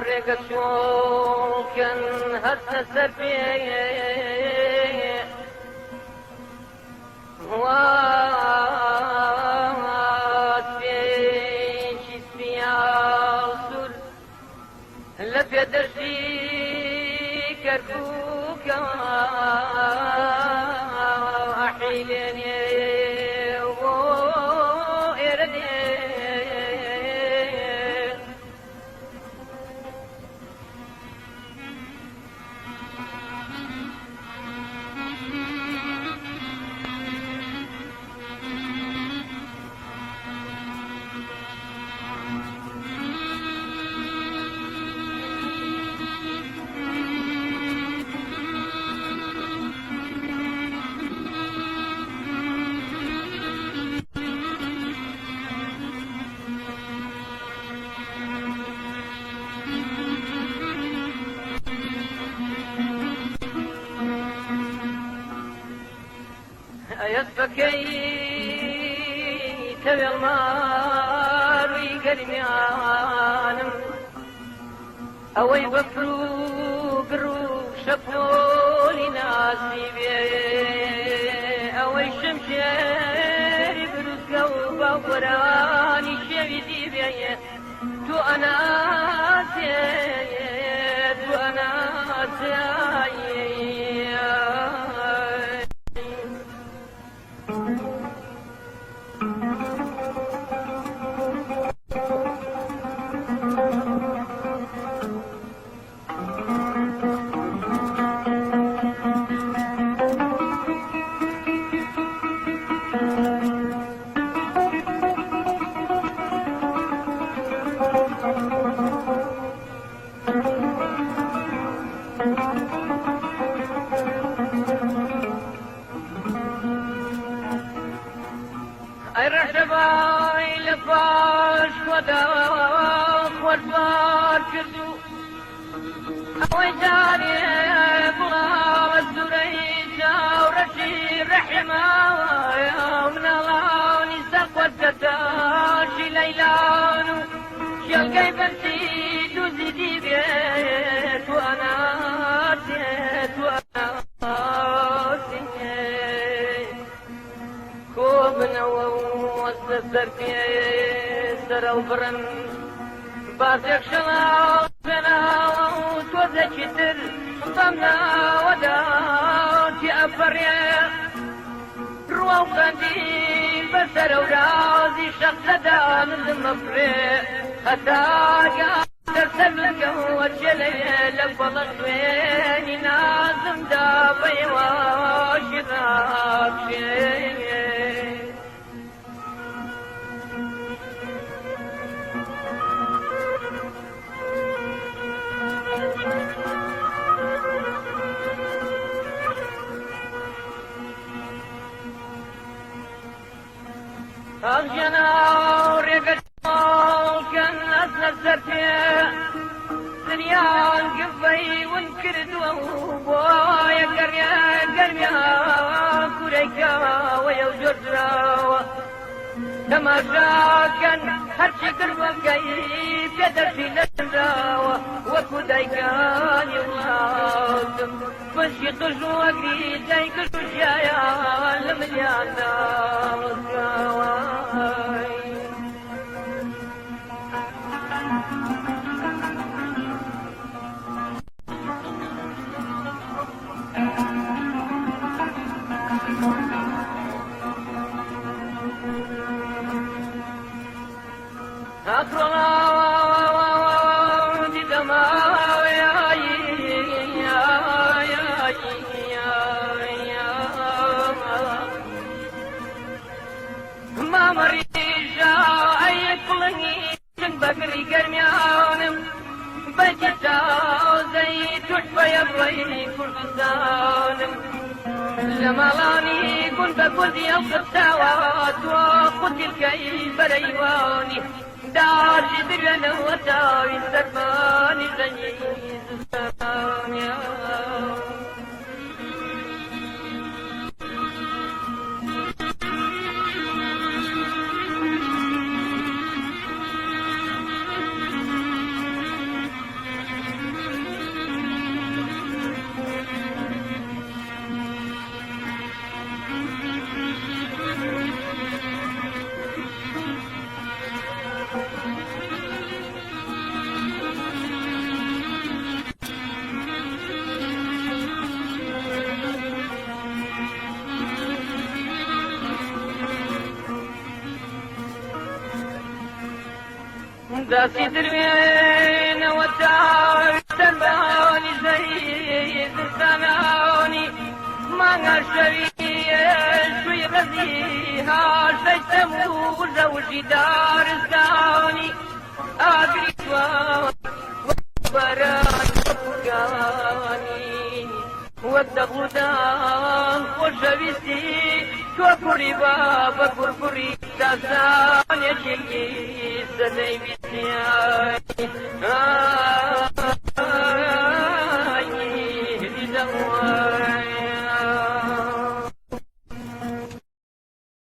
برێگە چۆکەن هەستە سەر پێ پێشی سیاسور لە پێدەشتی کەرکووکە ئەحیلێنێ يسبكي تبي المار يقرميانم أوي بفرو قرو شفولي ناسي بي أوي شمشير بروسكا وبوراني شويدي بي تو أنا تو أنا أي رشباي لفاش ودا خوربار كردو أوي جاري بلا والزريجة ورشي رحمة من الله نسق والدتاشي ليلانو شيل كيفنتي دوزي بيت وأنا تيت وأنا كوبنا ووزدر في سر البرن باسك شلا بنا وتوزك تر ضمنا وداك أفريا روا وقنديل بسر ورازي شخص دام المفرق خطاك ترسل القهوة جلي لفضل ويني نازم دابي واشغاك شيء أغجنا ورقت كان أسنى سرتي دنيا القفي وانكرد وبايا قرميا كوريكا ويوجد راوة تماشا كان هرشكر وكيف يدرسي للراوة وكودايكا يوهاتم فشي قشو أقريد دايك الشايا لمليانا بقري قرميانم بجتا زي تحفة يبغي كردستانم لمالاني كنت بكردي الخطاوات وقتل كي بريواني دار جدرنا وتاوي السرباني غني زستانيا داسي دروين وتعب تنباني زيد الزماني ما نشري شوي غزيها سيتمو زوجي دار الزاني أدري وبران وقاني والدغدان وشبيسي كوكوري بابا كوركوري تازان يشيكي سني بيسيا